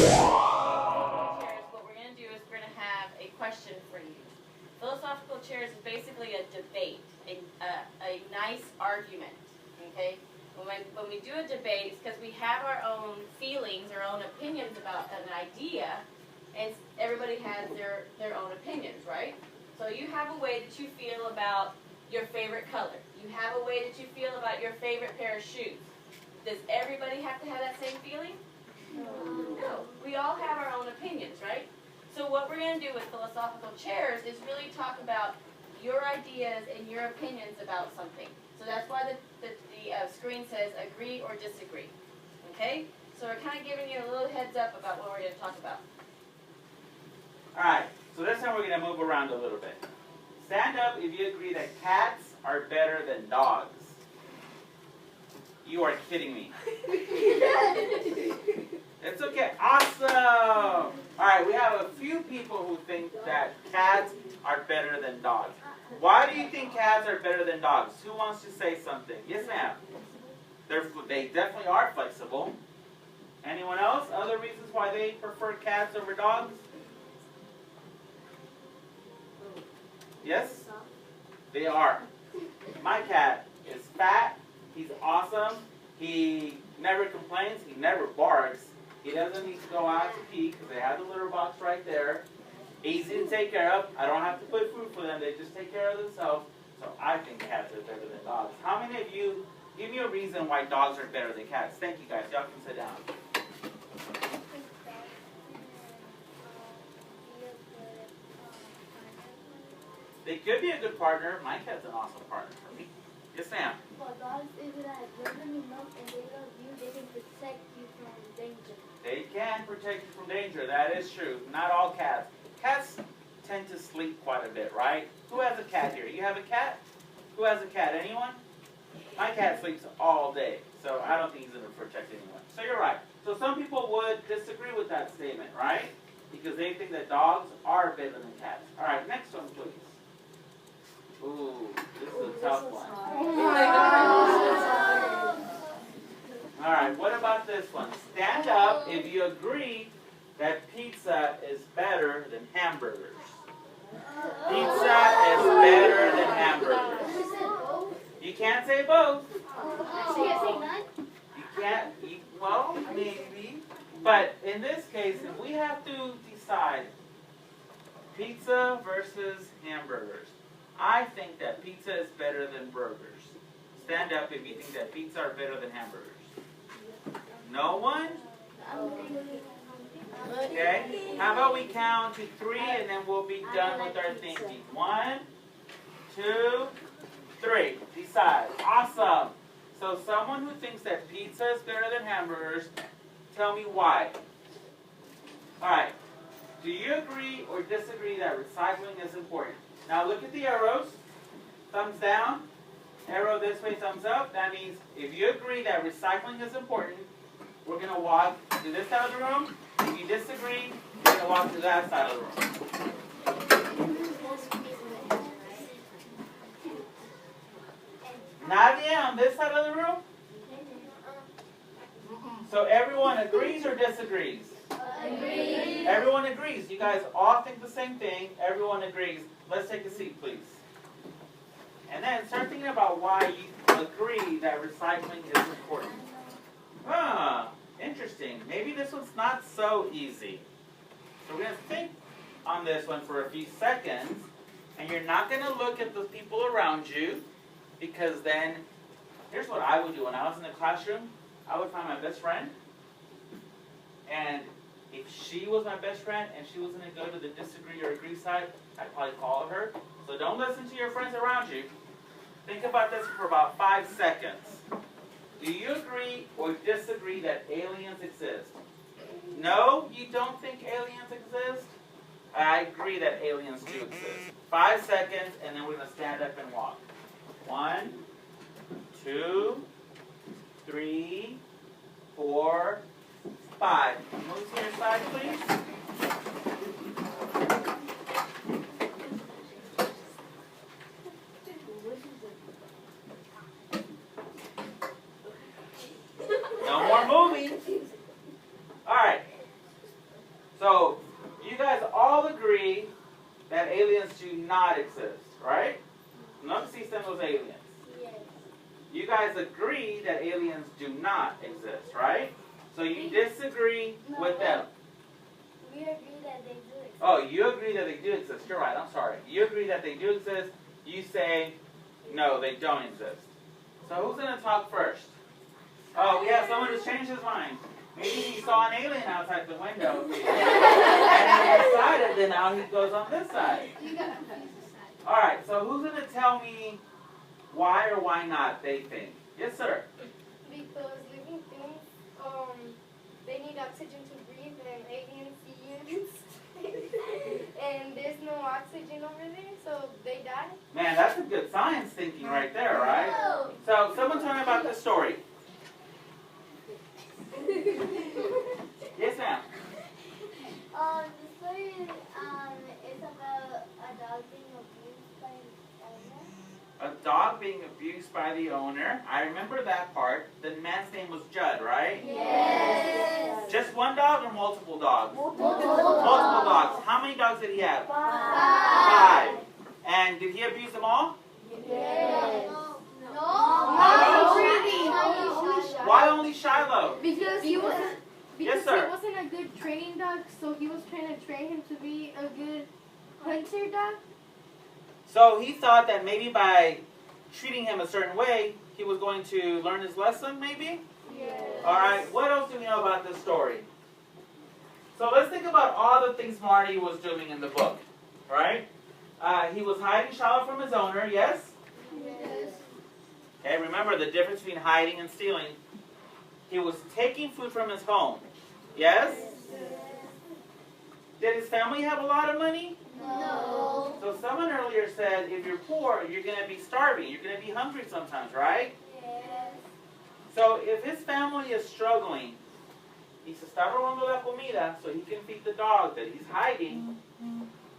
what we're going to do is we're going to have a question for you. Philosophical chairs is basically a debate, a nice argument, okay? When we do a debate, it's because we have our own feelings, our own opinions about an idea, and everybody has their own opinions, right? So you have a way that you feel about your favorite color. You have a way that you feel about your favorite pair of shoes. Does everybody have to have that same feeling? No. We all have our own opinions, right? So what we're going to do with philosophical chairs is really talk about your ideas and your opinions about something. So that's why the screen says agree or disagree. Okay? So we're kind of giving you a little heads up about what we're going to talk about. All right. So this time we're going to move around a little bit. Stand up if you agree that cats are better than dogs. You are kidding me. It's okay. Awesome. All right, we have a few people who think that cats are better than dogs. Why do you think cats are better than dogs? Who wants to say something? Yes, ma'am. They definitely are flexible. Anyone else? Other reasons why they prefer cats over dogs? Yes? They are. My cat is fat. He's awesome. He never complains. He never barks. He doesn't need to go out to pee because they have the litter box right there. Easy to take care of. I don't have to put food for them. They just take care of themselves. So I think cats are better than dogs. How many of you, give me a reason why dogs are better than cats? Thank you guys. Y'all can sit down. They could be a good partner. My cat's an awesome partner for me. Yes, ma'am. Well, dogs, if you love them enough and they love you, they can protect you from danger. They can protect you from danger. That is true. Not all cats. Cats tend to sleep quite a bit, right? Who has a cat here? You have a cat? Who has a cat? Anyone? My cat sleeps all day, so I don't think he's going to protect anyone. So you're right. So some people would disagree with that statement, right? Because they think that dogs are better than cats. All right, next one, please. Ooh, this is a tough one. All right, what about this one? Stand up if you agree that pizza is better than hamburgers. Pizza is better than hamburgers. You can't say both. You can't, well, maybe. But in this case, if we have to decide pizza versus hamburgers, I think that pizza is better than burgers. Stand up if you think that pizza are better than hamburgers. No one? Okay. How about we count to 3 and then we'll be done with our thinking. 1, 2, 3. Decide. Awesome. So someone who thinks that pizza is better than hamburgers, tell me why. All right. Do you agree or disagree that recycling is important? Now look at the arrows. Thumbs down. Arrow this way, thumbs up. That means if you agree that recycling is important, we're going to walk to this side of the room. If you disagree, we're going to walk to that side of the room. Nadia, on this side of the room? So everyone agrees or disagrees? Agrees. Everyone agrees. You guys all think the same thing. Everyone agrees. Let's take a seat, please. And then start thinking about why you agree that recycling is important. Interesting. Maybe this one's not so easy. So we're going to think on this one for a few seconds. And you're not going to look at the people around you, because then, here's what I would do. When I was in the classroom, I would find my best friend. And if she was my best friend and she was going to go to the disagree or agree side, I'd probably call her. So don't listen to your friends around you. Think about this for about 5 seconds. Do you agree or disagree that aliens exist? No, you don't think aliens exist? I agree that aliens do exist. 5 seconds, and then we're going to stand up and walk. 1, 2, 3, 4, 5. Move to your side, please. No more moving. All right. that aliens do not exist, right? No existen los aliens. Yes. You guys agree that aliens do not exist, right? So you disagree with them. We agree that they do exist. Oh, you agree that they do exist. You're right, I'm sorry. You agree that they do exist. You say, no, they don't exist. So who's going to talk first? Oh, we have someone who's changed his mind. Maybe he saw an alien outside the window. And he decided that now he goes on this side. You got confused the side. All right, so who's going to tell me why or why not they think? Yes, sir. Because living things, they need oxygen to breathe, and aliens see humans. And there's no oxygen over there, so they die. Man, that's a good science thinking right there, right? So someone tell me about this story. Yes, ma'am. The story is about a dog being abused by its owner. A dog being abused by the owner. I remember that part. The man's name was Judd, right? Yes. Just one dog or multiple dogs? Multiple dogs. How many dogs did he have? 5. And did he abuse them all? Yes. No. Why only Shiloh? Because he wasn't. Yes, sir. He wasn't a good training dog, so he was trying to train him to be a good hunter dog. So he thought that maybe by treating him a certain way, he was going to learn his lesson, maybe? Yes. All right, what else do we know about this story? So let's think about all the things Marty was doing in the book, right? He was hiding Shiloh from his owner, yes? Yes. Okay, remember the difference between hiding and stealing. He was taking food from his home, yes? Did his family have a lot of money? No. So someone earlier said if you're poor, you're going to be starving. You're going to be hungry sometimes, right? Yes. So if his family is struggling, y se está robando la comida so he can feed the dog that he's hiding,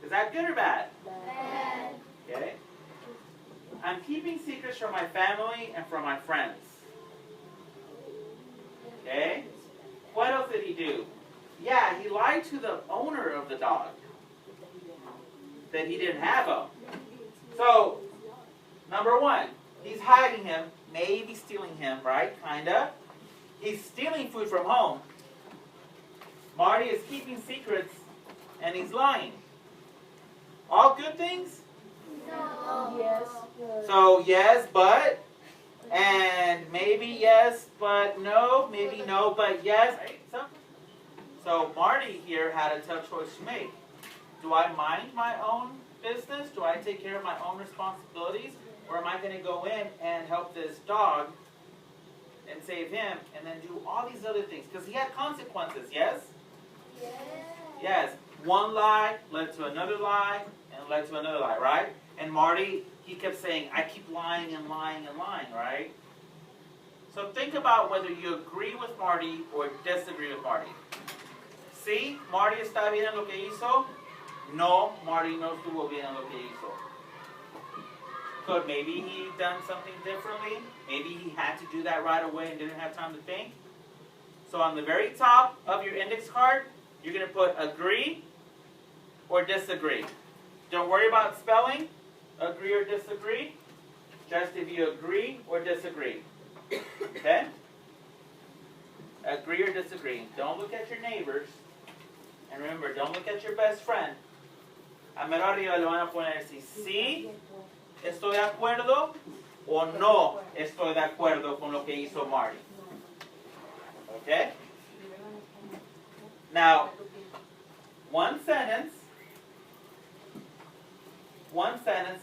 is that good or bad? Bad. Okay. I'm keeping secrets from my family and from my friends. Okay. What else did he do? Yeah, he lied to the owner of the dog that he didn't have him. So, number one, he's hiding him, maybe stealing him, right? Kinda. He's stealing food from home. Marty is keeping secrets, and he's lying. All good things? No. Yes. So, yes, but, and maybe yes, but no, maybe no, but yes. Right? So Marty here had a tough choice to make. Do I mind my own business? Do I take care of my own responsibilities? Or am I going to go in and help this dog and save him and then do all these other things? Because he had consequences, yes? Yes. Yes. One lie led to another lie and led to another lie, right? And Marty, he kept saying, I keep lying and lying and lying, right? So think about whether you agree with Marty or disagree with Marty. ¿Sí? ¿Marty está bien en lo que hizo? No, Marty no estuvo bien en lo que hizo. Could maybe he done something differently? Maybe he had to do that right away and didn't have time to think? So on the very top of your index card, you're going to put agree or disagree. Don't worry about spelling, agree or disagree. Just if you agree or disagree. Okay? Agree or disagree. Don't look at your neighbors. And remember, don't look at your best friend. A mero arriba le van a poner si sí estoy de acuerdo o no estoy de acuerdo con lo que hizo Marty. Okay? Now, one sentence,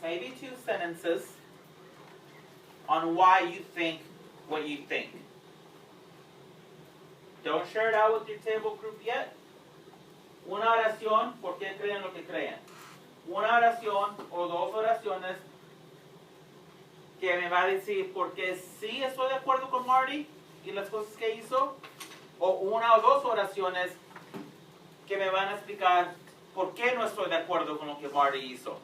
maybe two sentences on why you think what you think. Don't share it out with your table group yet. Una oración, ¿por qué creen lo que creen? Una oración o dos oraciones que me va a decir por qué sí estoy de acuerdo con Marty y las cosas que hizo. O una o dos oraciones que me van a explicar por qué no estoy de acuerdo con lo que Marty hizo.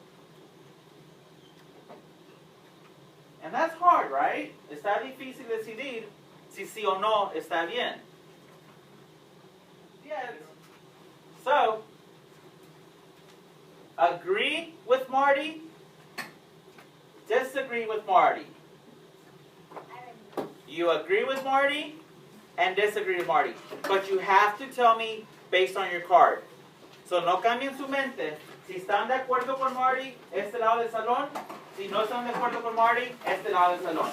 And that's hard, right? Está difícil decidir si sí o no está bien. Yes. So, agree with Marty, disagree with Marty. You agree with Marty and disagree with Marty. But you have to tell me based on your card. So no cambien su mente. Si están de acuerdo con Marty, este lado del salón. Si no están de acuerdo con Marty, este lado del salón.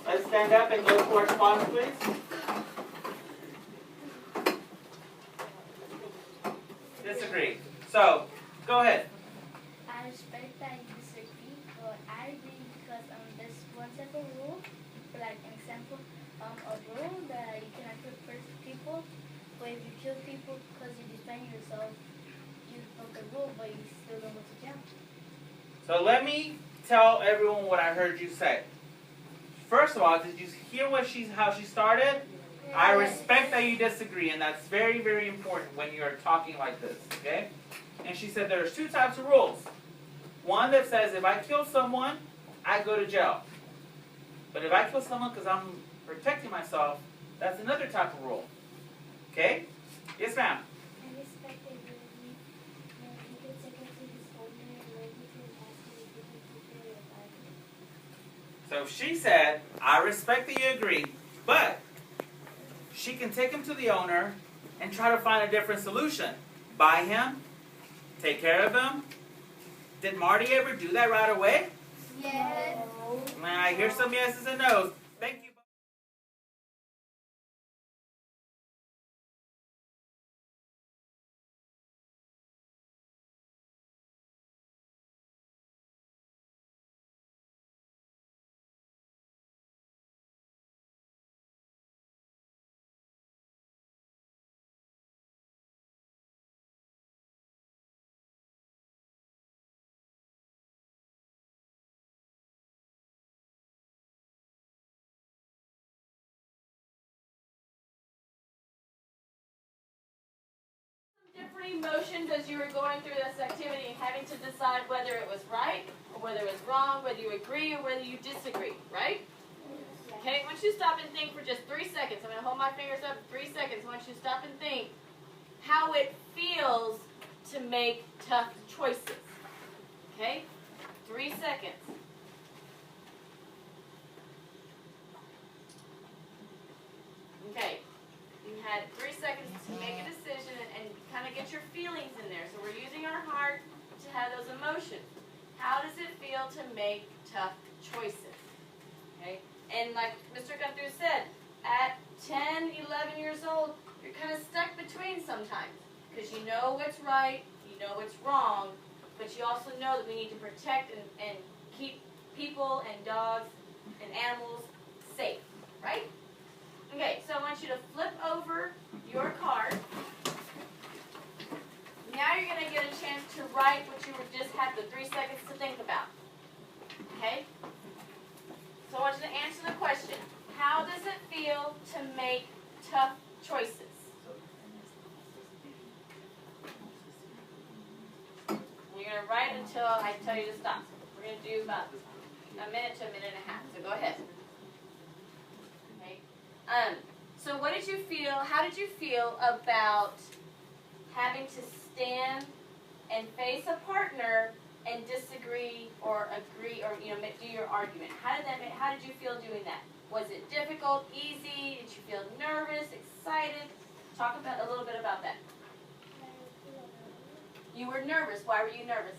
Let's stand up and go to our spots, please. Disagree. So, go ahead. I respect that you disagree, but I agree because there's one simple rule, like an example, a rule that you cannot kill first people, but if you kill people because you defend yourself, you broke the rule, but you still don't go to jail. So let me tell everyone what I heard you say. First of all, did you hear how she started? I respect that you disagree, and that's very, very important when you're talking like this, okay? And she said there's two types of rules. One that says if I kill someone, I go to jail. But if I kill someone because I'm protecting myself, that's another type of rule. Okay? Yes, ma'am. I respect that you agree, you can take it to his owner and maybe to ask him if you can take it or So she said, I respect that you agree, but she can take him to the owner and try to find a different solution. Buy him, take care of him. Did Marty ever do that right away? Yes. I hear some yeses and nos. Thank you. Different emotions as you were going through this activity and having to decide whether it was right or whether it was wrong, whether you agree or whether you disagree, right? Okay, I want you to stop and think for just 3 seconds. I'm going to hold my fingers up 3 seconds. I want you to stop and think how it feels to make tough choices. Okay? 3 seconds. Okay. You had 3 seconds to make a decision and kind of get your feelings in there. So we're using our heart to have those emotions. How does it feel to make tough choices? Okay? And like Mr. Gunther said, at 10, 11 years old, you're kind of stuck between sometimes. Because you know what's right, you know what's wrong, but you also know that we need to protect and keep people and dogs and animals safe. Right? Okay, so I want you to flip over your card. Now you're going to get a chance to write what you just had the 3 seconds to think about. Okay? So I want you to answer the question. How does it feel to make tough choices? And you're going to write until I tell you to stop. We're going to do about a minute to a minute and a half. So go ahead. So what did you feel, how did you feel about having to stand and face a partner and disagree or agree or do your argument? How did you feel doing that? Was it difficult, easy? Did you feel nervous, excited? Talk about a little bit about that. You were nervous. Why were you nervous?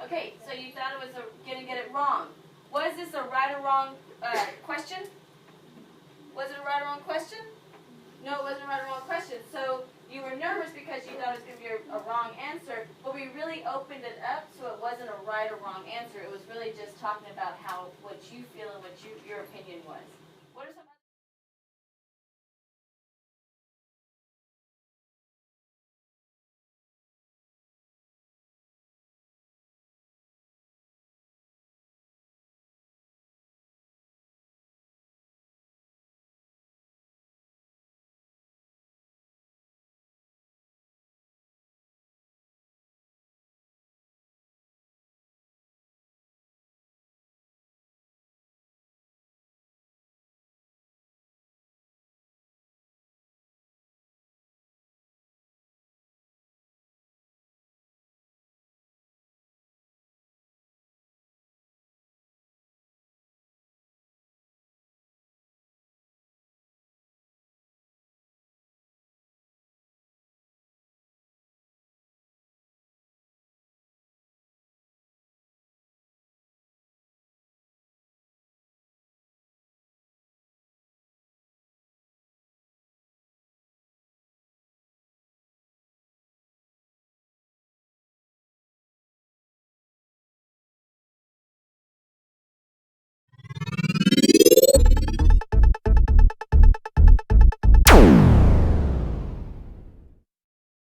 Okay, so you thought it was going to get it wrong. Was this a right or wrong question? Was it a right or wrong question? No, it wasn't a right or wrong question. So you were nervous because you thought it was going to be a wrong answer, but we really opened it up so it wasn't a right or wrong answer. It was really just talking about what you feel and what your opinion was.